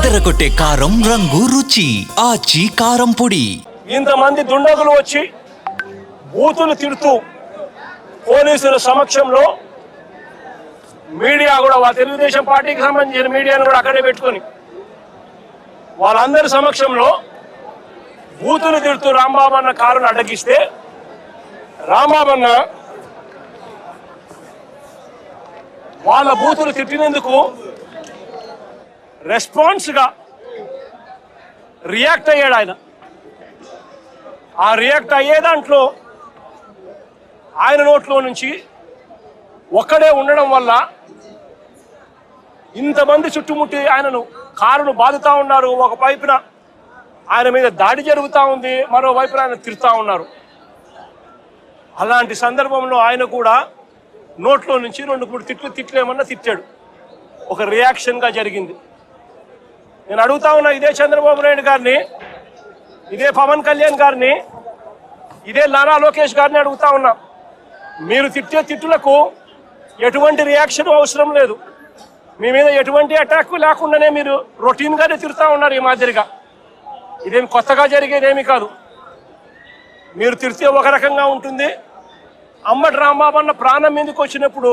అదరగొట్టే కారం రంగు రుచి ఆచి కారం పొడి. ఇంతమంది దుండగులు వచ్చి బూతులు తిడుతూ పోలీసుల సమక్షంలో మీడియా కూడా వాళ్ళ తెలుగుదేశం పార్టీకి సంబంధించిన మీడియాను కూడా అక్కడే పెట్టుకొని వాళ్ళందరి సమక్షంలో బూతులు తిడుతూ రాంబాబు అన్న కారును అడ్డగిస్తే రాంబాబు అన్న వాళ్ళ బూతులు తిట్టినందుకు రెస్పాన్స్గా రియాక్ట్ అయ్యాడు ఆయన. ఆ రియాక్ట్ అయ్యే దాంట్లో ఆయన నోట్లో నుంచి ఒక్కడే ఉండడం వల్ల ఇంతమంది చుట్టుముట్టి ఆయనను కారును బాదుతా ఉన్నారు. ఒక వైపున ఆయన మీద దాడి జరుగుతూ ఉంది, మరోవైపున ఆయన తిరుగుతూ ఉన్నారు. అలాంటి సందర్భంలో ఆయన కూడా నోట్లో నుంచి 2-3 తిట్లేమన్నా తిట్టాడు. ఒక రియాక్షన్గా జరిగింది. నేను అడుగుతా ఉన్నా ఇదే చంద్రబాబు నాయుడు గారిని, ఇదే పవన్ కళ్యాణ్ గారిని, ఇదే నారా లోకేష్ గారిని అడుగుతా ఉన్నా, మీరు తిట్టే తిట్టులకు ఎటువంటి రియాక్షన్ అవసరం లేదు. మీ మీద ఎటువంటి అటాక్ లేకుండానే మీరు రొటీన్గానే తిరుగుతూ ఉన్నారు. ఈ మాదిరిగా ఇదేమి కొత్తగా జరిగేదేమీ కాదు. మీరు తిరిగితే ఒక రకంగా ఉంటుంది. అంబటి రాంబాబు అన్న ప్రాణం మీదకి వచ్చినప్పుడు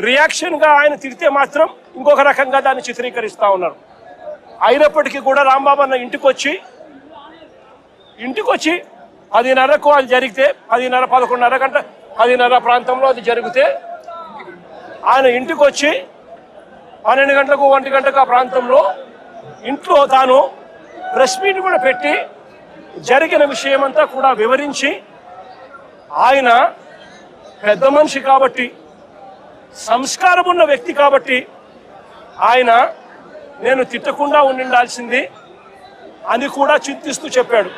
రియాక్షన్గా ఆయన తిరిగితే మాత్రం ఇంకొక రకంగా దాన్ని చిత్రీకరిస్తూ ఉన్నారు. అయినప్పటికీ కూడా రాంబాబు అన్న ఇంటికి వచ్చి 10:30కు అది జరిగితే 10:30 ప్రాంతంలో అది జరిగితే ఆయన ఇంటికి వచ్చి 12 గంటలకు 1 గంటకు ఆ ప్రాంతంలో ఇంట్లో తాను ప్రెస్ మీట్ కూడా పెట్టి జరిగిన విషయమంతా కూడా వివరించి, ఆయన పెద్ద మనిషి కాబట్టి, సంస్కారం ఉన్న వ్యక్తి కాబట్టి ఆయన నేను తిట్టకుండా ఉండాల్సింది అని కూడా చింతిస్తూ చెప్పాడు.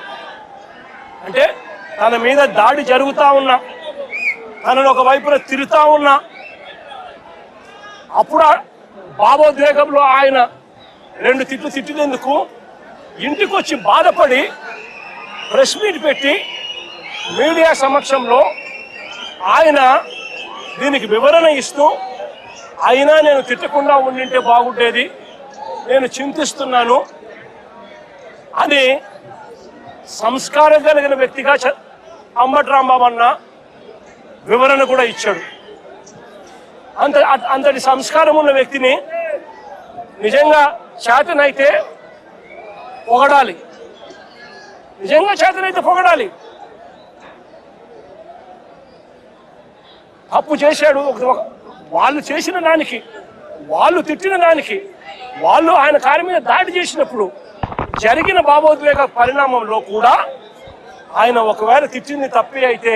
అంటే తన మీద దాడి జరుగుతూ ఉన్నా, తనను ఒక వైపున తిరుగుతూ ఉన్నా, అప్పుడు భావోద్వేగంలో ఆయన 2 తిట్లు తిట్టినందుకు ఇంటికి వచ్చి బాధపడి ప్రెస్ మీట్ పెట్టి మీడియా సమక్షంలో ఆయన దీనికి వివరణ ఇస్తూ, అయినా నేను తిట్టకుండా ఉండింటే బాగుండేది, నేను చింతిస్తున్నాను అని సంస్కారం కలిగిన వ్యక్తిగా అంబటి రాంబాబు అన్న వివరణ కూడా ఇచ్చాడు. అంతటి సంస్కారం ఉన్న వ్యక్తిని నిజంగా చేతనైతే పొగడాలి, నిజంగా చేతనైతే పొగడాలి. తప్పు చేశాడు, వాళ్ళు చేసిన దానికి, వాళ్ళు తిట్టిన దానికి, వాళ్ళు ఆయన కారు మీద దాడి చేసినప్పుడు జరిగిన భావోద్వేగ పరిణామంలో కూడా ఆయన ఒకవేళ తిట్టింది తప్పే అయితే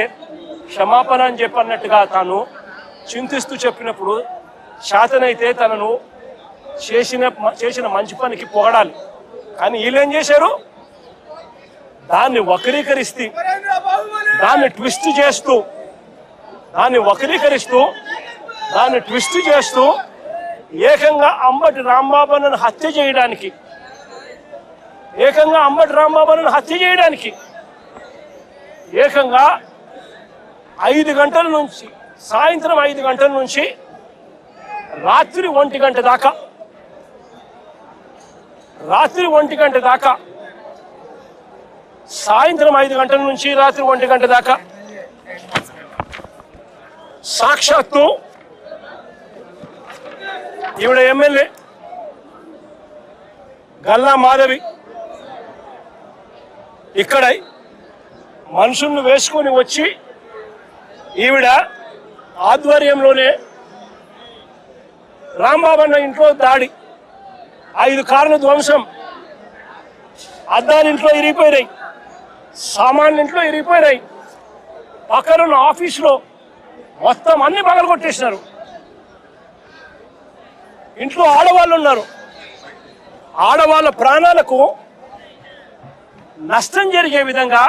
క్షమాపణ అని చెప్పన్నట్టుగా తాను చింతిస్తూ చెప్పినప్పుడు శాతనైతే తనను చేసిన మంచి పనికి పొగడాలి. కానీ వీళ్ళేం చేశారు, దాన్ని వక్రీకరిస్తూ, దాన్ని ట్విస్ట్ చేస్తూ, ఏకంగా అంబటి రాంబాబును హత్య చేయడానికి, ఏకంగా 5 గంటల నుంచి, సాయంత్రం 5 గంటల నుంచి రాత్రి 1 గంట దాకా, సాయంత్రం 5 గంటల నుంచి రాత్రి 1 గంట దాకా సాక్షాత్తు ఈవిడ ఎమ్మెల్యే గల్లా మాధవి ఇక్కడ మనుషులను వేసుకొని వచ్చి ఈవిడ ఆధ్వర్యంలోనే రాంబాబు అన్న ఇంట్లో దాడి, 5 కార్లు ధ్వంసం, అద్దాలు ఇంట్లో ఇరిగిపోయినాయి, సామాన్లు ఇంట్లో ఇరిగిపోయినాయి, పక్కనున్న ఆఫీసులో మొత్తం అన్ని పగలు కొట్టేసినారు. ఇంట్లో ఆడవాళ్ళు ఉన్నారు. ఆడవాళ్ళ ప్రాణాలకు నష్టం జరిగే విధంగా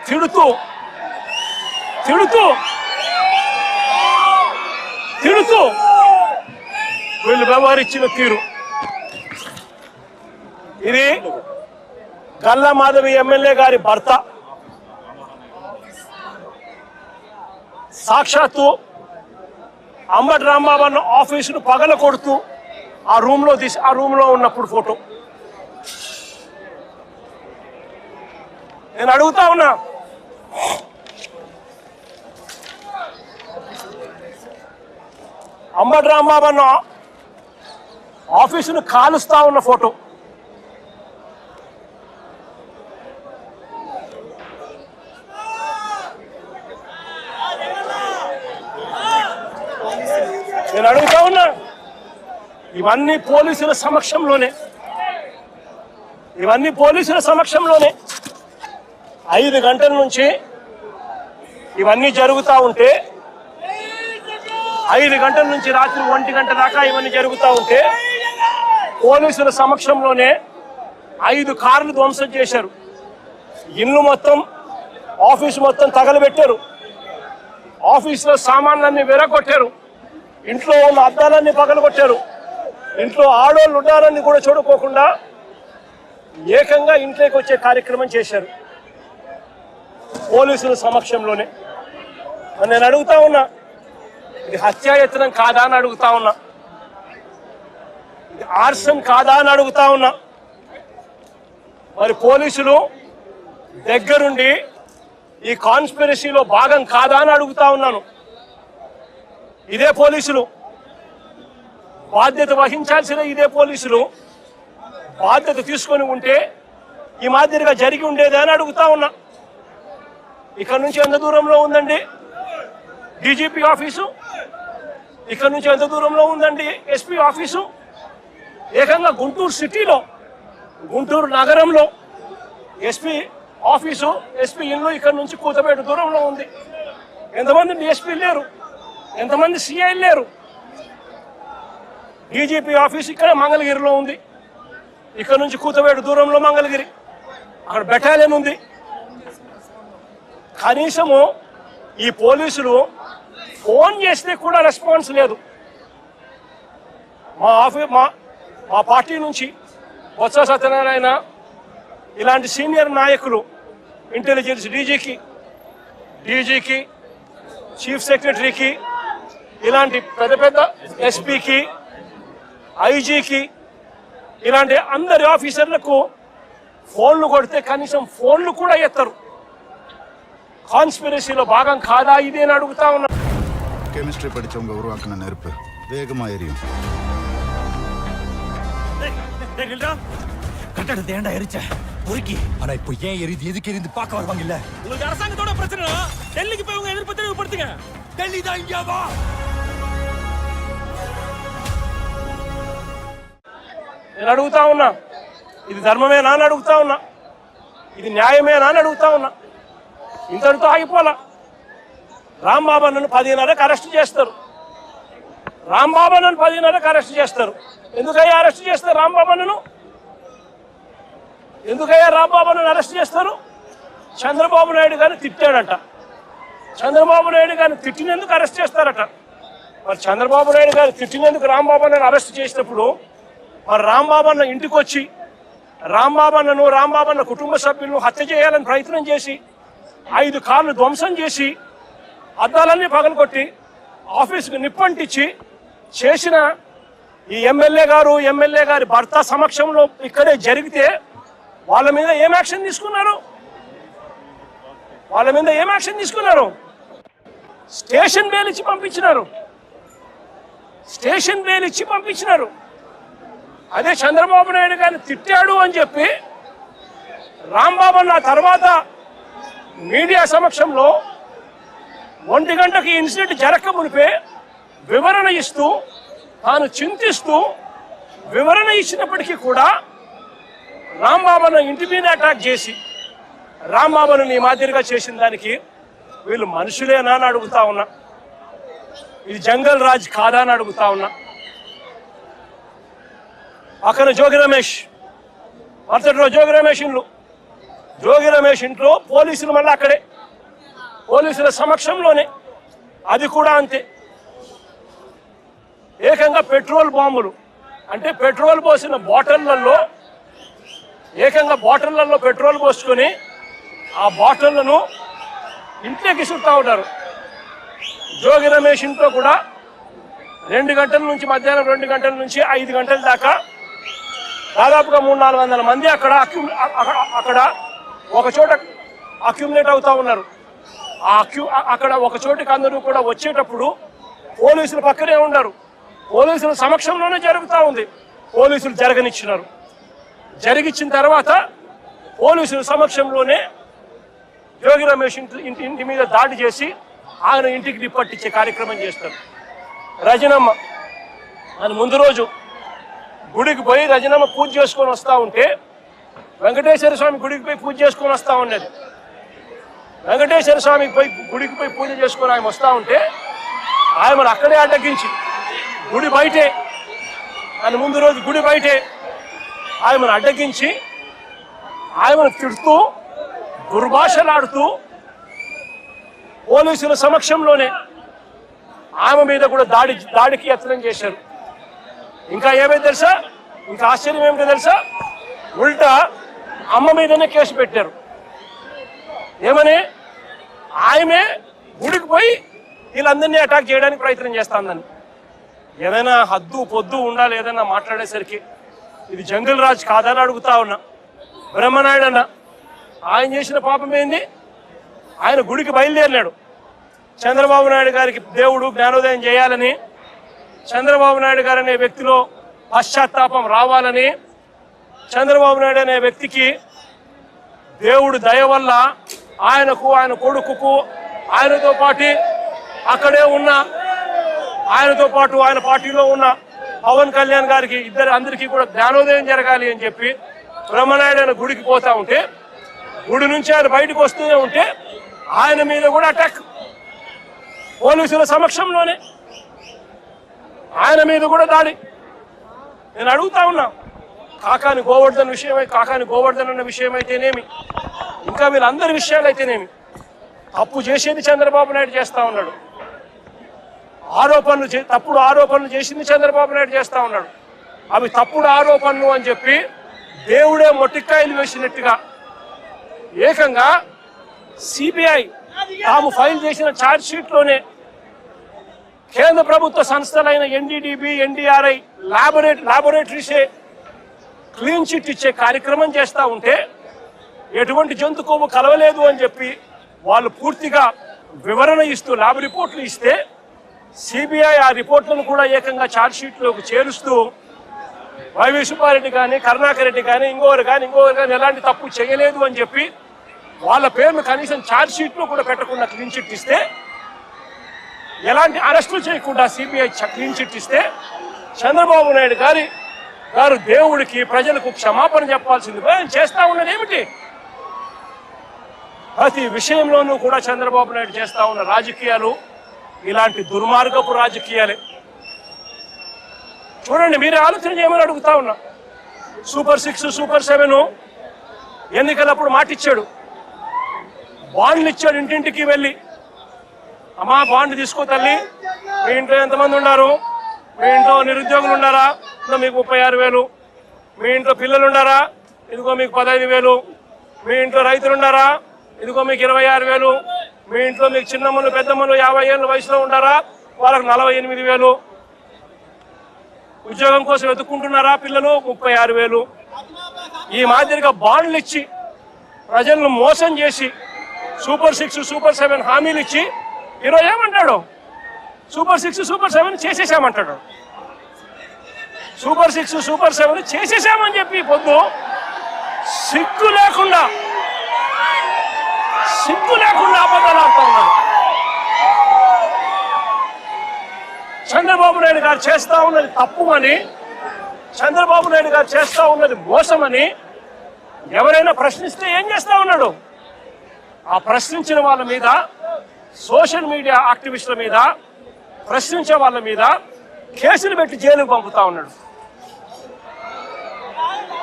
తిడుతూ వీళ్ళు వ్యవహరించిన తీరు ఇది. గల్లా మాధవి ఎమ్మెల్యే గారి భర్త సాక్షాత్తు అంబటి రాంబాబు అన్న ఆఫీసును పగల కొడుతూ ఆ రూమ్లో ఉన్నప్పుడు ఫోటో. నేను అడుగుతా ఉన్నా, అంబటి రాంబాబు అన్న ఆఫీసును కాలుస్తా ఉన్న ఫోటో. నేను అడుగుతా ఉన్నా, ఇవన్నీ పోలీసుల సమక్షంలోనే 5 గంటల నుంచి ఇవన్నీ జరుగుతూ ఉంటే, 5 గంటల నుంచి రాత్రి 1 గంట దాకా ఇవన్నీ జరుగుతూ ఉంటే పోలీసుల సమక్షంలోనే 5 కార్లు ధ్వంసం చేశారు. ఇల్లు మొత్తం, ఆఫీసు మొత్తం తగలబెట్టారు. ఆఫీసులో సామాన్లన్నీ విరగొట్టారు. ఇంట్లో ఉన్న అద్దాలన్నీ పగలగొట్టారు. ఇంట్లో ఆడోళ్ళు ఉండాలని కూడా చూడుకోకుండా ఏకంగా ఇంట్లోకి వచ్చే కార్యక్రమం చేశారు పోలీసుల సమక్షంలోనే. నేను అడుగుతా ఉన్నా, ఇది హత్యాయత్నం కాదా అని అడుగుతా ఉన్నా, ఇది ఆర్సన్ కాదా అని అడుగుతా ఉన్నా. మరి పోలీసులు దగ్గరుండి ఈ కాన్స్పిరసీలో భాగం కాదా అని అడుగుతా ఉన్నాను. ఇదే పోలీసులు బాధ్యత వహించాల్సిన, ఇదే పోలీసులు బాధ్యత తీసుకొని ఉంటే ఈ మాదిరిగా జరిగి ఉండేది అని అడుగుతా ఉన్నా. ఇక్కడ నుంచి ఎంత దూరంలో ఉందండి డీజీపీ ఆఫీసు? ఇక్కడ నుంచి ఎంత దూరంలో ఉందండి ఎస్పీ ఆఫీసు? ఏకంగా గుంటూరు సిటీలో, గుంటూరు నగరంలో ఎస్పీ ఆఫీసు, ఎస్పీ ఇల్లు ఇక్కడ నుంచి కూతపేట దూరంలో ఉంది. ఎంతమంది డిఎస్పీ లేరు, ఎంతమంది సిఐ లేరు. డీజీపీ ఆఫీస్ ఇక్కడ మంగళగిరిలో ఉంది. ఇక్కడ నుంచి కూతవేడు దూరంలో మంగళగిరి, అక్కడ బెటాలియన్ ఉంది. కనీసము ఈ పోలీసులు ఫోన్ చేస్తే కూడా రెస్పాన్స్ లేదు. మా పార్టీ నుంచి బొత్స సత్యనారాయణ ఇలాంటి సీనియర్ నాయకులు, ఇంటెలిజెన్స్ డీజీకి, చీఫ్ సెక్రటరీకి, ఇలాంటి పెద్ద ఎస్పీకి, ఐజీకి, ఇలాంటి అందరి ఆఫీసర్లకు ఫోన్లు కొడితే కనీసం ఫోన్లు కూడా ఎత్తరు. కాన్స్పిరసీలో భాగం కాదా ఇది అని అడుగుతా ఉన్నా. கெமிஸ்ட்ரி படிச்சவங்க உருவாக்கின நெருப்பு வேகமா எரியும். கட்டடத்தை ஏண்டா எரிச்ச பொறுக்கி? ஆனா இப்போ ஏன் எரியுது, எதுக்கு எரிந்து பார்க்க வருவாங்க இல்ல? உங்களுக்கு அரசாங்கத்தோட பிரச்சனை, டெல்லிக்கு போய் உங்க எதிர்ப்பு தெளிவுபடுத்துங்க. டெல்லி தான் இங்க வா. నేను అడుగుతా ఉన్నా, ఇది ధర్మమేనా అని అడుగుతా ఉన్నా, ఇది న్యాయమేనా అని అడుగుతా ఉన్నా. ఇంతటితో ఆగిపోలా. రాంబాబు అన్నను 10:30కి అరెస్ట్ చేస్తారు. రాంబాబు అన్నను 10:30కి అరెస్ట్ చేస్తారు. ఎందుకయ్యా అరెస్ట్ చేస్తారు రాంబాబు అన్నను? ఎందుకయ్యా రాంబాబు అన్నను అరెస్ట్ చేస్తారు? చంద్రబాబు నాయుడు గారిని తిట్టాడట. చంద్రబాబు నాయుడు గారిని తిట్టినందుకు అరెస్ట్ చేస్తారట. మరి చంద్రబాబు నాయుడు గారిని తిట్టినందుకు రాంబాబు అన్నను అరెస్ట్ చేసినప్పుడు మరి రాంబాబు అన్న ఇంటికి వచ్చి రాంబాబు అన్న కుటుంబ సభ్యులను హత్య చేయాలని ప్రయత్నం చేసి 5 కార్లు ధ్వంసం చేసి అద్దాలన్నీ పగలగొట్టి ఆఫీసుకు నిప్పంటించి చేసిన ఈ ఎమ్మెల్యే గారి భర్త సమక్షంలో ఇక్కడే జరిగితే వాళ్ళ మీద ఏం యాక్షన్ తీసుకున్నారు? స్టేషన్ బెయిల్ ఇచ్చి పంపించినారు. అదే చంద్రబాబు నాయుడు గారిని తిట్టాడు అని చెప్పి రాంబాబు అన్న తర్వాత మీడియా సమక్షంలో 1 గంటకి ఇన్సిడెంట్ జరగక మునిపే వివరణ ఇస్తూ, తాను చింతిస్తూ వివరణ ఇచ్చినప్పటికీ కూడా రాంబాబును ఇంటి మీద అటాక్ చేసి రాంబాబును ఈ మాదిరిగా చేసిన దానికి వీళ్ళు మనుషులేనా అని అడుగుతా ఉన్నా. ఇది జంగల్ రాజ్ కాదా అని అడుగుతా ఉన్నా. అక్కడ జోగి రమేష్, మరుసటి రోజు జోగి రమేష్ ఇంట్లో పోలీసులు మళ్ళీ అక్కడే, పోలీసుల సమక్షంలోనే, అది కూడా అంతే. ఏకంగా పెట్రోల్ బాంబులు, అంటే పెట్రోల్ పోసిన బాటిళ్లలో, ఏకంగా బాటిళ్లలో పెట్రోల్ పోసుకొని ఆ బాటిళ్లను ఇంట్లోకి చుట్టా ఉంటారు. జోగి రమేష్ ఇంట్లో కూడా 2 గంటల నుంచి మధ్యాహ్నం 2 గంటల నుంచి 5 గంటల దాకా దాదాపుగా 300-400 మంది అక్కడ ఒక చోట అక్యుములేట్ అవుతా ఉన్నారు. అక్కడ ఒక చోటికి అందరూ కూడా వచ్చేటప్పుడు పోలీసులు పక్కనే ఉన్నారు. పోలీసుల సమక్షంలోనే జరుగుతూ ఉంది. పోలీసులు జరగనిచ్చినారు. జరిగిచ్చిన తర్వాత పోలీసుల సమక్షంలోనే జోగి రమేష్ ఇంటి మీద దాడి చేసి ఆయన ఇంటికి నిప్పట్టించే కార్యక్రమం చేస్తారు. రజనమ్మ అని ముందు రోజు గుడికి పోయి రజనమ్మ పూజ చేసుకొని వస్తూ ఉంటే వెంకటేశ్వర స్వామి గుడికి పోయి పూజ చేసుకొని వస్తూ ఉన్నది. వెంకటేశ్వర స్వామికి పోయి గుడికి పోయి పూజ చేసుకొని ఆయన వస్తూ ఉంటే ఆయమను అక్కడే అడ్డగించి గుడి బయటే అని ముందు రోజు గుడి బయటే ఆయమను అడ్డగించి ఆయమను తిడుతూ దుర్భాషలాడుతూ పోలీసుల సమక్షంలోనే ఆమె మీద కూడా దాడికి యత్నం చేశారు. ఇంకా ఏమైంది తెలుసా? ఇంకా ఆశ్చర్యం ఏమిటో తెలుసా? ఉల్టా అమ్మ మీదనే కేసు పెట్టారు. ఏమని? ఆమె గుడికి పోయి వీళ్ళందరినీ అటాక్ చేయడానికి ప్రయత్నం చేస్తాందని. ఏదైనా హద్దు పొద్దు ఉండాలి ఏదైనా మాట్లాడేసరికి. ఇది జంగిల్ రాజ్ కాదని అడుగుతా ఉన్నా. బ్రహ్మనాయుడు అన్న ఆయన చేసిన పాపం ఏంది? ఆయన గుడికి బయలుదేరినాడు. చంద్రబాబు నాయుడు గారికి దేవుడు జ్ఞానోదయం చేయాలని, చంద్రబాబు నాయుడు గారు అనే వ్యక్తిలో పశ్చాత్తాపం రావాలని, చంద్రబాబు నాయుడు అనే వ్యక్తికి దేవుడు దయ వల్ల ఆయనకు, ఆయన కొడుకుకు, ఆయనతో పాటు అక్కడే ఉన్న ఆయనతో పాటు ఆయన పార్టీలో ఉన్న పవన్ కళ్యాణ్ గారికి అందరికీ కూడా జ్ఞానోదయం జరగాలి అని చెప్పి బ్రహ్మనాయుడు ఆయన గుడికి పోతా ఉంటే, గుడి నుంచి ఆయన బయటకు వస్తూనే ఉంటే ఆయన మీద కూడా అటాక్. పోలీసుల సమక్షంలోనే ఆయన మీద కూడా దాడి. నేను అడుగుతా ఉన్నా, కాకాని గోవర్ధన్ అన్న విషయం అయితేనేమి, ఇంకా వీళ్ళందరి విషయాలు అయితేనేమి, తప్పు చేసేది చంద్రబాబు నాయుడు చేస్తా ఉన్నాడు. తప్పుడు ఆరోపణలు చేసింది చంద్రబాబు నాయుడు చేస్తా ఉన్నాడు. అవి తప్పుడు ఆరోపణలు అని చెప్పి దేవుడే మొట్టికాయలు వేసినట్టుగా ఏకంగా సిబిఐ తాము ఫైల్ చేసిన ఛార్జ్ షీట్లోనే కేంద్ర ప్రభుత్వ సంస్థలైన ఎన్డీడీబీ, ఎన్డీఆర్ఐ లాబొరేటరీసే క్లీన్ చిట్ ఇచ్చే కార్యక్రమం చేస్తూ ఉంటే ఎటువంటి జంతు కొవ్వు కలవలేదు అని చెప్పి వాళ్ళు పూర్తిగా వివరణ ఇస్తూ ల్యాబ్ రిపోర్ట్లు ఇస్తే సిబిఐ ఆ రిపోర్ట్లను కూడా ఏకంగా ఛార్జ్ షీట్లోకి చేరుస్తూ వైవి సుబ్బారెడ్డి కానీ, కరుణాకర్ రెడ్డి కానీ, ఇంకొకరు కానీ ఎలాంటి తప్పు చేయలేదు అని చెప్పి వాళ్ళ పేర్లు కనీసం ఛార్జ్ షీట్లో కూడా పెట్టకుండా క్లీన్ చిట్ ఇస్తే, ఎలాంటి అరెస్టులు చేయకుండా సిబిఐ క్లీన్ చిట్ ఇస్తే చంద్రబాబు నాయుడు గారు దేవుడికి, ప్రజలకు క్షమాపణ చెప్పాల్సింది ఆయన చేస్తా ఉన్నది ఏమిటి? ప్రతి విషయంలోనూ కూడా చంద్రబాబు నాయుడు చేస్తా ఉన్న రాజకీయాలు ఇలాంటి దుర్మార్గపు రాజకీయాలే. చూడండి, మీరే ఆలోచన చేయమని అడుగుతా ఉన్నా. సూపర్ 6, సూపర్ 7 ఎన్నికలప్పుడు మాటిచ్చాడు, బాండ్లు ఇచ్చాడు. ఇంటింటికి వెళ్ళి, అమ్మా బాండ్ తీసుకో తల్లి, మీ ఇంట్లో ఎంతమంది ఉన్నారు, మీ ఇంట్లో నిరుద్యోగులు ఉన్నారా, మీకు 36,000, మీ ఇంట్లో పిల్లలు ఉన్నారా, ఇదిగో మీకు 15,000, మీ ఇంట్లో రైతులు ఉన్నారా, ఇదిగో మీకు 26,000, మీ ఇంట్లో మీకు చిన్నమ్మలు పెద్దమ్మలు 50 ఏళ్ళ వయసులో ఉన్నారా, వాళ్ళకు 48,000, ఉద్యోగం కోసం వెతుక్కుంటున్నారా పిల్లలు, 36,000. ఈ మాదిరిగా బాండ్లు ఇచ్చి ప్రజలను మోసం చేసి సూపర్ 6, సూపర్ 7 హామీలు ఇచ్చి ఈరోజు ఏమంటాడు? Super 6, super 7 చేసేసామంటాడు. సూపర్ 6, సూపర్ 7 చేసేసామని చెప్పి పొద్దు సిగ్గు లేకుండా అబద్ధాలు ఆడుతూ ఉన్నారు. చంద్రబాబు నాయుడు గారు చేస్తా ఉన్నది తప్పుమని, చంద్రబాబు నాయుడు గారు చేస్తా ఉన్నది మోసమని ఎవరైనా ప్రశ్నిస్తే ఏం చేస్తా ఉన్నాడు? ఆ ప్రశ్నించిన వాళ్ళ మీద, సోషల్ మీడియా యాక్టివిస్టుల మీద, ప్రశ్నించే వాళ్ళ మీద కేసులు పెట్టి జైలుకు పంపుతా ఉన్నాడు.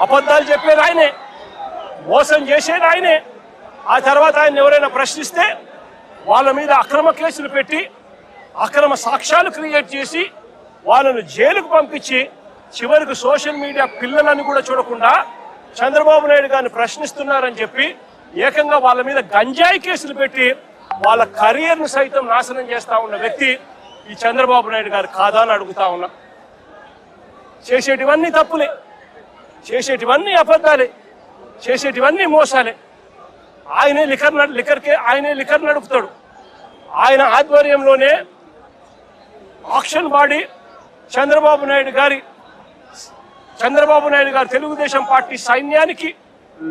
అబద్ధాలు చెప్పేది ఆయనే, మోసం చేసేది ఆయనే. ఆ తర్వాత ఆయన ఎవరైనా ప్రశ్నిస్తే వాళ్ళ మీద అక్రమ కేసులు పెట్టి, అక్రమ సాక్ష్యాలు క్రియేట్ చేసి వాళ్ళను జైలుకు పంపించి, చివరికి సోషల్ మీడియా పిల్లలని కూడా చూడకుండా చంద్రబాబు నాయుడు గారిని ప్రశ్నిస్తున్నారని చెప్పి ఏకంగా వాళ్ళ మీద గంజాయి కేసులు పెట్టి వాళ్ళ కెరియర్ను సైతం నాశనం చేస్తా ఉన్న వ్యక్తి ఈ చంద్రబాబు నాయుడు గారు కాదా అని అడుగుతా ఉన్నా. చేసేటివన్నీ తప్పులే, చేసేటివన్నీ అబద్ధాలే, చేసేటివన్నీ మోసాలే. ఆయనే లిక్కర్ నడుపుతాడు. ఆయన ఆధ్వర్యంలోనే ఆక్షన్ బాడీ చంద్రబాబు నాయుడు గారి తెలుగుదేశం పార్టీ సైన్యానికి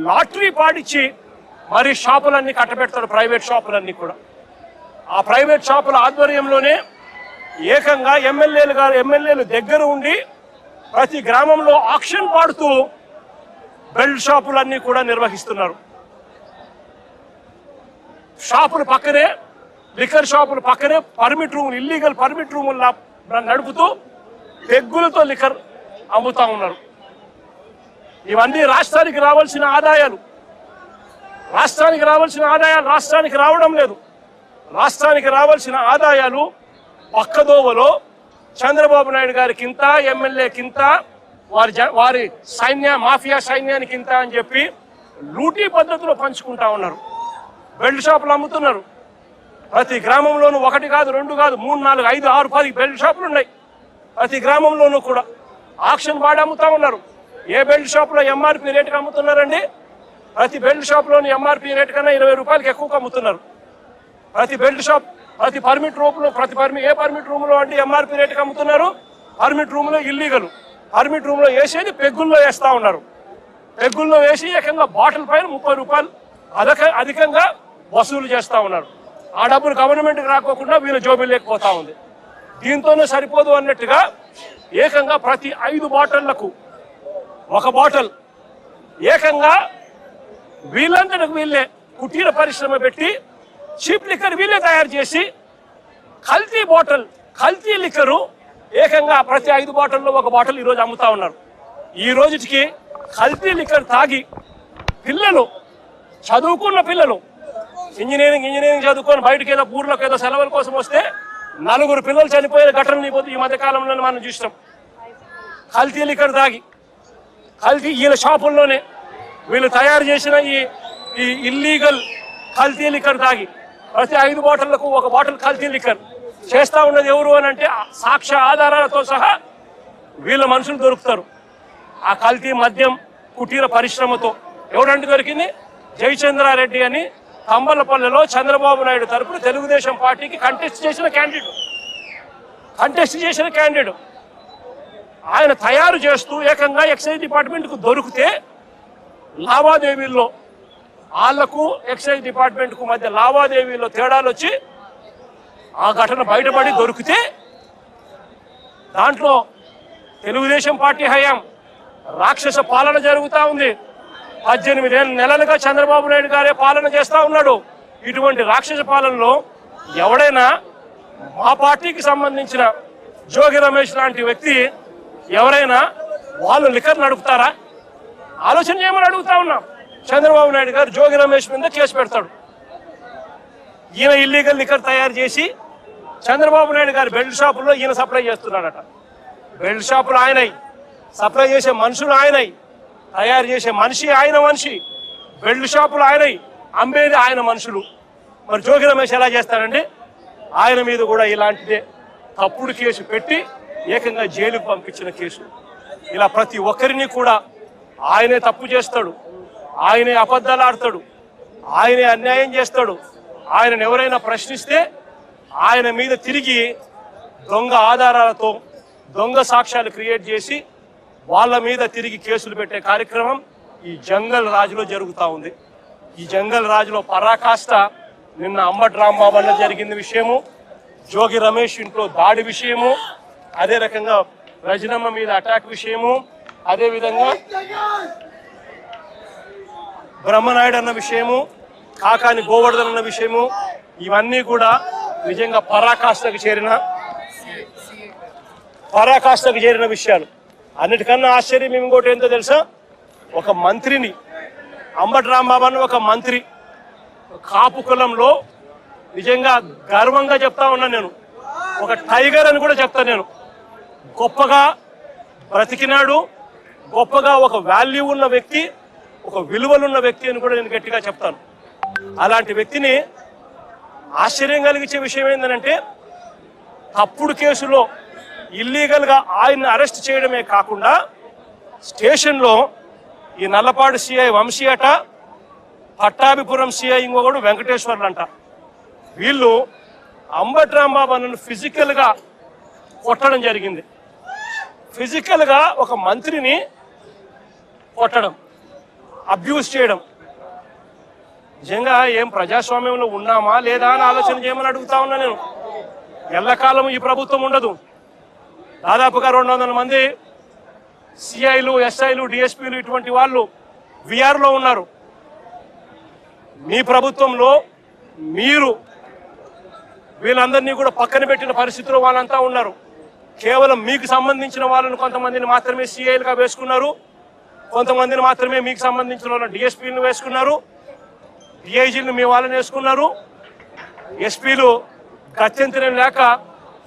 లాటరీ పాడిచ్చి మరి షాపులన్నీ కట్టబెడతాడు, ప్రైవేట్ షాపులన్నీ కూడా. ఆ ప్రైవేట్ షాపుల ఆధ్వర్యంలోనే ఏకంగా ఎమ్మెల్యేలు దగ్గర ఉండి ప్రతి గ్రామంలో ఆక్షన్ పాడుతూ బెల్ట్ షాపులన్నీ కూడా నిర్వహిస్తున్నారు. షాపుల పక్కనే, లిక్కర్ షాపుల పక్కనే ఇల్లీగల్ పర్మిట్ రూములు నడుపుతూ పెగ్గులతో లిక్కర్ అమ్ముతా ఉన్నారు. ఇవన్నీ రాష్ట్రానికి రావాల్సిన ఆదాయాలు రాష్ట్రానికి రావడం లేదు. రాష్ట్రానికి రావాల్సిన ఆదాయాలు పక్కదోవలో చంద్రబాబు నాయుడు గారికి ఇంత, ఎమ్మెల్యేకింత, వారి మాఫియా సైన్యానికి ఇంత అని చెప్పి లూటీ పద్ధతిలో పంచుకుంటా ఉన్నారు. బెల్ట్ షాపులు అమ్ముతున్నారు. ప్రతి గ్రామంలోనూ 1 కాదు, 2 కాదు, 3, 4, 5, 6, 10 బెల్ట్ షాపులు ఉన్నాయి. ప్రతి గ్రామంలోనూ కూడా ఆక్షన్ బాడీ అమ్ముతా ఉన్నారు. ఏ బెల్ట్ షాపులో ఎంఆర్పీ రేటుకి అమ్ముతున్నారండి? ప్రతి బెల్ట్ షాప్లోని ఎంఆర్పీ రేటు కన్నా 20 రూపాయలకి ఎక్కువగా అమ్ముతున్నారు. ప్రతి బెల్ట్ షాప్, ప్రతి పర్మిట్ రూమ్లో అంటే ఎంఆర్పీ రేటుకి అమ్ముతున్నారు. పర్మిట్ రూమ్లో ఇల్లీగల్. పర్మిట్ రూమ్లో వేసేది పెగ్గుల్లో వేస్తా ఉన్నారు. పెగ్గుల్లో వేసి ఏకంగా బాటిల్ పైన 30 రూపాయలు అధికంగా వసూలు చేస్తా ఉన్నారు. ఆ డబ్బులు గవర్నమెంట్కి రాకోకుండా వీళ్ళ జోబీలు లేకపోతా ఉంది. దీంతోనే సరిపోదు అన్నట్టుగా ఏకంగా ప్రతి 5 బాటిళ్లకు 1 బాటిల్ ఏకంగా వీళ్ళంతటికి వీళ్ళే కుటీర పరిశ్రమ పెట్టి చీప్ లిక్కర్ వీళ్ళే తయారు చేసి కల్తీ లిక్కరు ఏకంగా ప్రతి 5 బాటిల్లో 1 బాటిల్ ఈరోజు అమ్ముతా ఉన్నారు. ఈ రోజుకి కల్తీ లిక్కర్ తాగి పిల్లలు, చదువుకున్న పిల్లలు, ఇంజనీరింగ్ చదువుకొని బయటకి ఏదో ఊర్లోకి ఏదో సెలవుల కోసం వస్తే 4 పిల్లలు చనిపోయే ఘటనలు ఈ మధ్య కాలంలో మనం చూస్తాం. కల్తీ లిక్కర్ తాగి, వీళ్ళ షాపుల్లోనే వీళ్ళు తయారు చేసిన ఈ ఇల్లీగల్ కల్తీ లిక్కర్ తాగి ప్రతి 5 బాటిళ్లకు 1 బాటిల్ కల్తీ లిక్కర్ చేస్తా ఉన్నది ఎవరు అని అంటే సాక్ష్య ఆధారాలతో సహా వీళ్ళ మనుషులు దొరుకుతారు. ఆ కల్తీ మద్యం కుటీర పరిశ్రమతో ఎవరంటే దొరికింది? జయచంద్రారెడ్డి అని తంబలపల్లెలో చంద్రబాబు నాయుడు తరపున తెలుగుదేశం పార్టీకి కంటెస్ట్ చేసిన క్యాండిడేట్ ఆయన తయారు చేస్తూ ఏకంగా ఎక్సైజ్ డిపార్ట్మెంట్కు దొరికితే లావాదేవీల్లో వాళ్లకు ఎక్సైజ్ డిపార్ట్మెంట్కు మధ్య లావాదేవీల్లో తేడాలు వచ్చి ఆ ఘటన బయటపడి దొరికితే దాంట్లో తెలుగుదేశం పార్టీ హయాం రాక్షస పాలన జరుగుతూ ఉంది. 18 నెలలుగా చంద్రబాబు నాయుడు గారే పాలన చేస్తా ఉన్నాడు. ఇటువంటి రాక్షస పాలనలో ఎవడైనా మా పార్టీకి సంబంధించిన జోగి రమేష్ లాంటి వ్యక్తి ఎవరైనా వాళ్ళు లిక్కర్ నడుపుతారా? ఆలోచన చేయమని అడుగుతా ఉన్నాం. చంద్రబాబు నాయుడు గారు జోగి రమేష్ మీద కేసు పెడతాడు. ఈయన ఇల్లీగల్ లిక్కర్ తయారు చేసి చంద్రబాబు నాయుడు గారి బెల్ట్ షాపుల్లో ఈయన సప్లై చేస్తున్నాడట. బెల్ట్ షాపులు ఆయనై, సప్లై చేసే మనుషులు ఆయనై, తయారు చేసే మనిషి, బెల్ట్ షాపులు ఆయనై, అమ్మేది ఆయన మనుషులు. మరి జోగి రమేష్ ఎలా చేస్తాడండి? ఆయన మీద కూడా ఇలాంటిదే తప్పుడు కేసు పెట్టి ఏకంగా జైలుకు పంపించిన కేసు. ఇలా ప్రతి ఒక్కరిని కూడా ఆయనే తప్పు చేస్తాడు, ఆయనే అబద్ధాలు ఆడతాడు, ఆయనే అన్యాయం చేస్తాడు. ఆయనను ఎవరైనా ప్రశ్నిస్తే ఆయన మీద తిరిగి దొంగ ఆధారాలతో దొంగ సాక్ష్యాలు క్రియేట్ చేసి వాళ్ళ మీద తిరిగి కేసులు పెట్టే కార్యక్రమం ఈ జంగల్ రాజులో జరుగుతూ ఉంది. ఈ జంగల్ రాజులో పరాకాష్ట నిన్న అంబటి రాంబాబు అన్న జరిగిన విషయము, జోగి రమేష్ ఇంట్లో దాడి విషయము, అదే రకంగా రజనమ్మ మీద అటాక్ విషయము, అదేవిధంగా బ్రహ్మనాయుడు అన్న విషయము, కాకాని గోవర్ధన్ అన్న విషయము, ఇవన్నీ కూడా నిజంగా పరాకాష్ఠకు చేరిన విషయాలు. అన్నిటికన్నా ఆశ్చర్యం ఇంకోటి ఏంటో తెలుసా? ఒక మంత్రిని, అంబటి రాంబాబు అన్న ఒక మంత్రి, కాపు కులంలో నిజంగా గర్వంగా చెప్తా ఉన్నా నేను, ఒక టైగర్ అని కూడా చెప్తా నేను. గొప్పగా బ్రతికినాడు, గొప్పగా ఒక వాల్యూ ఉన్న వ్యక్తి, ఒక విలువలున్న వ్యక్తి అని కూడా నేను గట్టిగా చెప్తాను. అలాంటి వ్యక్తిని ఆశ్చర్యం కలిగించే విషయం ఏంటంటే తప్పుడు కేసులో ఇల్లీగల్గా ఆయన్ని అరెస్ట్ చేయడమే కాకుండా స్టేషన్లో ఈ నల్లపాడు సిఐ వంశీ అట, పట్టాభిపురం సిఐ ఇంకొకడు వెంకటేశ్వర్లు అంట, వీళ్ళు అంబటి రాంబాబు అన్నను ఫిజికల్గా కొట్టడం జరిగింది. ఫిజికల్గా ఒక మంత్రిని కొట్టడం, అబ్యూస్ చేయడం. నిజంగా ఏం ప్రజాస్వామ్యంలో ఉన్నామా లేదా అని ఆలోచన చేయమని అడుగుతా ఉన్నా నేను. ఎల్లకాలం ఈ ప్రభుత్వం ఉండదు. దాదాపుగా 200 మంది సిఐలు, ఎస్ఐలు, డిఎస్పీలు ఇటువంటి వాళ్ళు విఆర్లో ఉన్నారు. మీ ప్రభుత్వంలో మీరు వీళ్ళందరినీ కూడా పక్కన పెట్టిన పరిస్థితిలో వాళ్ళంతా ఉన్నారు. కేవలం మీకు సంబంధించిన వాళ్ళని కొంతమందిని మాత్రమే సిఐలుగా వేసుకున్నారు, కొంతమందిని మాత్రమే మీకు సంబంధించిన వాళ్ళని డిఎస్పీలను వేసుకున్నారు, డిఐజీలను మీ వాళ్ళని వేసుకున్నారు. ఎస్పీలు గత్యంతరం లేక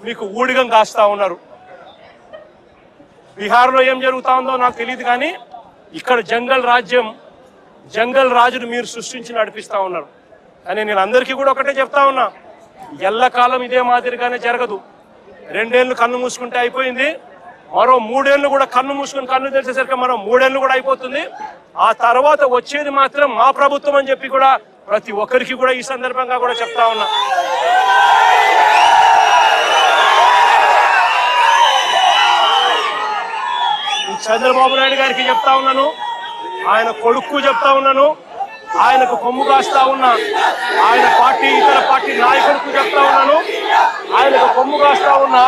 మీకు ఊడిగం కాస్తా ఉన్నారు. బీహార్లో ఏం జరుగుతా ఉందో నాకు తెలియదు, కానీ ఇక్కడ జంగల్ రాజ్యం, జంగల్ రాజును మీరు సృష్టించి నడిపిస్తా ఉన్నారు. కానీ నేను అందరికీ కూడా ఒకటే చెప్తా ఉన్నా, ఎల్లకాలం ఇదే మాదిరిగానే జరగదు. 2 ఏళ్ళు కన్ను మూసుకుంటే అయిపోయింది, మరో 3 ఏళ్ళు కూడా కన్ను మూసుకుని కన్ను తెరిచేసరికి మరో 3 ఏళ్ళు కూడా అయిపోతుంది. ఆ తర్వాత వచ్చేది మాత్రం మా ప్రభుత్వం అని చెప్పి కూడా ప్రతి ఒక్కరికి కూడా ఈ సందర్భంగా కూడా చెప్తా ఉన్నా. చంద్రబాబు నాయుడు గారికి చెప్తా ఉన్నాను, ఆయన కొడుకు చెప్తా ఉన్నాను, ఆయనకు కొమ్ము కాస్తా ఉన్నా ఆయన పార్టీ ఇతర పార్టీ నాయకులకు చెప్తా ఉన్నాను, ఆయనకు కొమ్ము కాస్తా ఉన్నా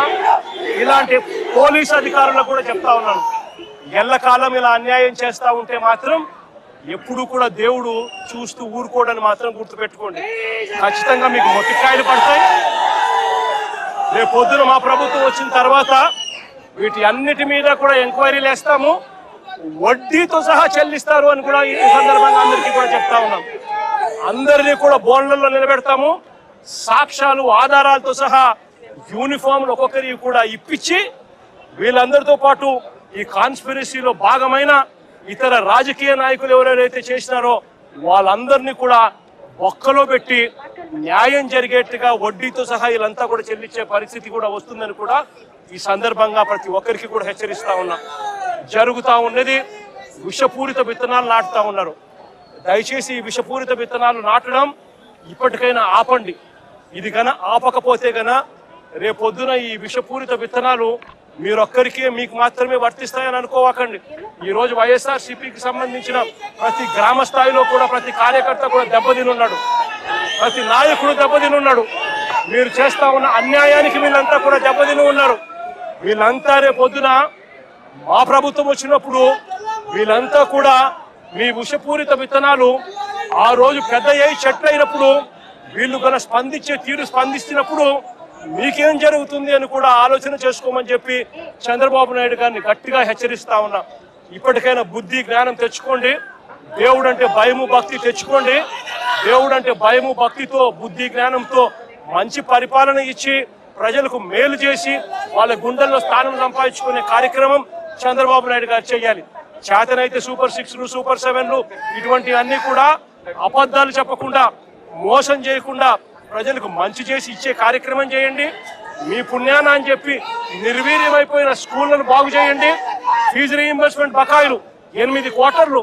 ఇలాంటి పోలీసు అధికారులకు కూడా చెప్తా ఉన్నాను. ఎల్లకాలం ఇలా అన్యాయం చేస్తా ఉంటే మాత్రం ఎప్పుడు కూడా దేవుడు చూస్తూ ఊరుకోవడాన్ని మాత్రం గుర్తుపెట్టుకోండి. ఖచ్చితంగా మీకు మొట్టికాయలు పడతాయి. రేపు పొద్దున మా ప్రభుత్వం వచ్చిన తర్వాత వీటి అన్నిటి మీద కూడా ఎంక్వైరీలు వేస్తాము, వడ్డీతో సహా చెల్లిస్తారు అని కూడా ఈ సందర్భంగా అందరికీ కూడా చెప్తా ఉన్నాం. అందరినీ కూడా బోన్లలో నిలబెడతాము, సాక్ష్యాలు ఆధారాలతో సహా యూనిఫామ్లు ఒక్కొక్కరికి కూడా ఇప్పించి వీళ్ళందరితో పాటు ఈ కాన్స్పిరసీలో భాగమైన ఇతర రాజకీయ నాయకులు ఎవరైతే చేసినారో వాళ్ళందరినీ కూడా ఒక్కలో పెట్టి న్యాయం జరిగేట్టుగా వడ్డీతో సహా వీళ్ళంతా కూడా చెల్లించే పరిస్థితి కూడా వస్తుందని కూడా ఈ సందర్భంగా ప్రతి ఒక్కరికి కూడా హెచ్చరిస్తా ఉన్నా. జరుగుతా ఉన్నది విషపూరిత విత్తనాలు నాటుతా ఉన్నారు. దయచేసి ఈ విషపూరిత విత్తనాలు నాటడం ఇప్పటికైనా ఆపండి. ఇది గన ఆపకపోతే గన రేపొద్దున ఈ విషపూరిత విత్తనాలు మీరొక్కరికే మీకు మాత్రమే వర్తిస్తాయని అనుకోవకండి. ఈ రోజు వైఎస్ఆర్సీపీకి సంబంధించిన ప్రతి గ్రామ స్థాయిలో కూడా ప్రతి కార్యకర్త కూడా దెబ్బతినున్నాడు, ప్రతి నాయకుడు దెబ్బతినున్నాడు. మీరు చేస్తా ఉన్న అన్యాయానికి వీళ్ళంతా కూడా దెబ్బతిని ఉన్నారు. వీళ్ళంతా రేపొద్దున మా ప్రభుత్వం వచ్చినప్పుడు వీళ్ళంతా కూడా మీ విషపూరిత విత్తనాలు ఆ రోజు పెద్ద చెట్లు అయినప్పుడు వీళ్ళు గల స్పందించే తీరు స్పందిస్తున్నప్పుడు మీకేం జరుగుతుంది అని కూడా ఆలోచన చేసుకోమని చెప్పి చంద్రబాబు నాయుడు గారిని గట్టిగా హెచ్చరిస్తా ఉన్నా. ఇప్పటికైనా బుద్ధి జ్ఞానం తెచ్చుకోండి. దేవుడు అంటే భయము భక్తి తెచ్చుకోండి. దేవుడు అంటే భయము భక్తితో బుద్ధి జ్ఞానంతో మంచి పరిపాలన ఇచ్చి ప్రజలకు మేలు చేసి వాళ్ళ గుండెల్లో స్థానం సంపాదించుకునే కార్యక్రమం చంద్రబాబు నాయుడు గారు చేయాలి. చేతనైతే సూపర్ 6లు, సూపర్ 7లు ఇటువంటివన్నీ కూడా అబద్ధాలు చెప్పకుండా మోసం చేయకుండా ప్రజలకు మంచి చేసి ఇచ్చే కార్యక్రమం చేయండి. మీ పుణ్యాన అని చెప్పి నిర్వీర్యమైపోయిన స్కూళ్లను బాగు చేయండి. ఫీజు రీయింబర్స్మెంట్ బకాయిలు 8 క్వార్టర్లు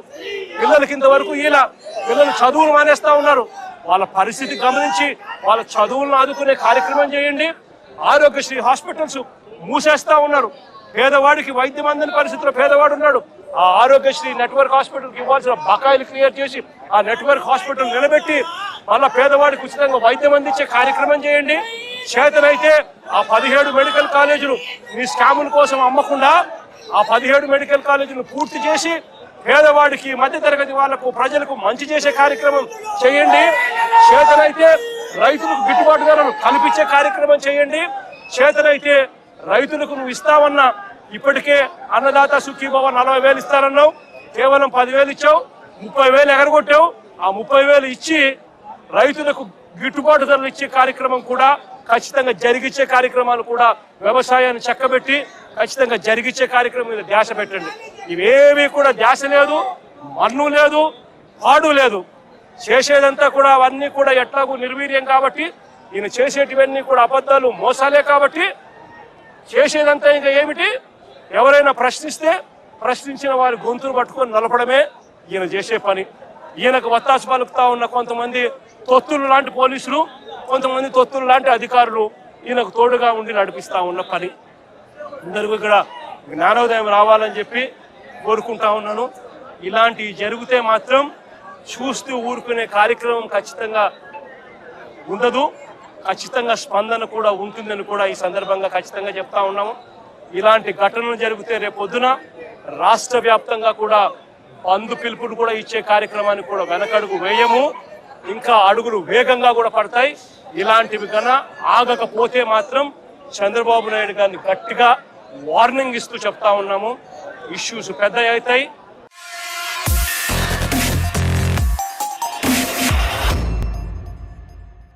పిల్లలకి ఇంతవరకు ఇలా పిల్లలు చదువులు మానేస్తా ఉన్నారు. వాళ్ళ పరిస్థితి గమనించి వాళ్ళ చదువులను ఆదుకునే కార్యక్రమం చేయండి. ఆరోగ్యశ్రీ హాస్పిటల్స్ మూసేస్తా ఉన్నారు. పేదవాడికి వైద్యం అందని పరిస్థితిలో పేదవాడు ఉన్నాడు. ఆ ఆరోగ్యశ్రీ నెట్వర్క్ హాస్పిటల్కి ఇవ్వాల్సిన బకాయిలు క్లియర్ చేసి ఆ నెట్వర్క్ హాస్పిటల్ నిలబెట్టి మళ్ళా పేదవాడికి ఉచితంగా వైద్యం అందించే కార్యక్రమం చేయండి. చేతనైతే ఆ 17 మెడికల్ కాలేజీలు మీ స్కాముల కోసం అమ్మకుండా ఆ 17 మెడికల్ కాలేజీలు పూర్తి చేసి పేదవాడికి, మధ్యతరగతి వాళ్లకు, ప్రజలకు మంచి చేసే కార్యక్రమం చేయండి. చేతనైతే రైతులకు గిట్టుబాటు ధరలు కల్పించే కార్యక్రమం చేయండి. చేతనైతే రైతులకు నువ్వు ఇస్తావన్నా ఇప్పటికే అన్నదాత సుఖీభవ 40,000 ఇస్తారన్నావు, కేవలం 10,000 ఇచ్చావు, 30,000 ఎగరగొట్టావు. ఆ 30,000 ఇచ్చి రైతులకు గిట్టుబాటు ధరలు ఇచ్చే కార్యక్రమం కూడా ఖచ్చితంగా జరిగించే కార్యక్రమాలు కూడా వ్యవసాయాన్ని చక్కబెట్టి ఖచ్చితంగా జరిగించే కార్యక్రమం మీద ధ్యాస పెట్టండి. ఇవేమీ కూడా ధ్యాస లేదు, మన్ను లేదు, పాడు లేదు. చేసేదంతా కూడా అవన్నీ కూడా ఎట్లాగూ నిర్వీర్యం కాబట్టి ఈయన చేసేటివన్నీ కూడా అబద్ధాలు మోసాలే కాబట్టి చేసేదంతా ఇంకా ఏమిటి, ఎవరైనా ప్రశ్నిస్తే ప్రశ్నించిన వారి గొంతులు పట్టుకొని నలపడమే ఈయన చేసే పని. ఈయనకు వత్తాసు పలుకుతా ఉన్న కొంతమంది తొత్తులు లాంటి పోలీసులు, కొంతమంది తొత్తులు లాంటి అధికారులు ఈయనకు తోడుగా ఉండి నడిపిస్తా ఉన్న పని. అందరికీ ఇక్కడ జ్ఞానోదయం రావాలని చెప్పి కోరుకుంటా ఉన్నాను. ఇలాంటివి జరిగితే మాత్రం చూస్తూ ఊరుకునే కార్యక్రమం ఖచ్చితంగా ఉండదు, ఖచ్చితంగా స్పందన కూడా ఉంటుందని కూడా ఈ సందర్భంగా ఖచ్చితంగా చెప్తా ఉన్నాము. ఇలాంటి ఘటనలు జరిగితే రేపొద్దున రాష్ట్ర వ్యాప్తంగా కూడా బంధు పిలుపులు కూడా ఇచ్చే కార్యక్రమాన్ని కూడా వెనకడుగు వేయము, ఇంకా అడుగులు వేగంగా కూడా పడతాయి. ఇలాంటివి కన్నా ఆగకపోతే మాత్రం చంద్రబాబు నాయుడు గారిని గట్టిగా వార్నింగ్ ఇస్తూ చెప్తా ఉన్నాము. ఇష్యూస్ పెద్ద అవుతాయి,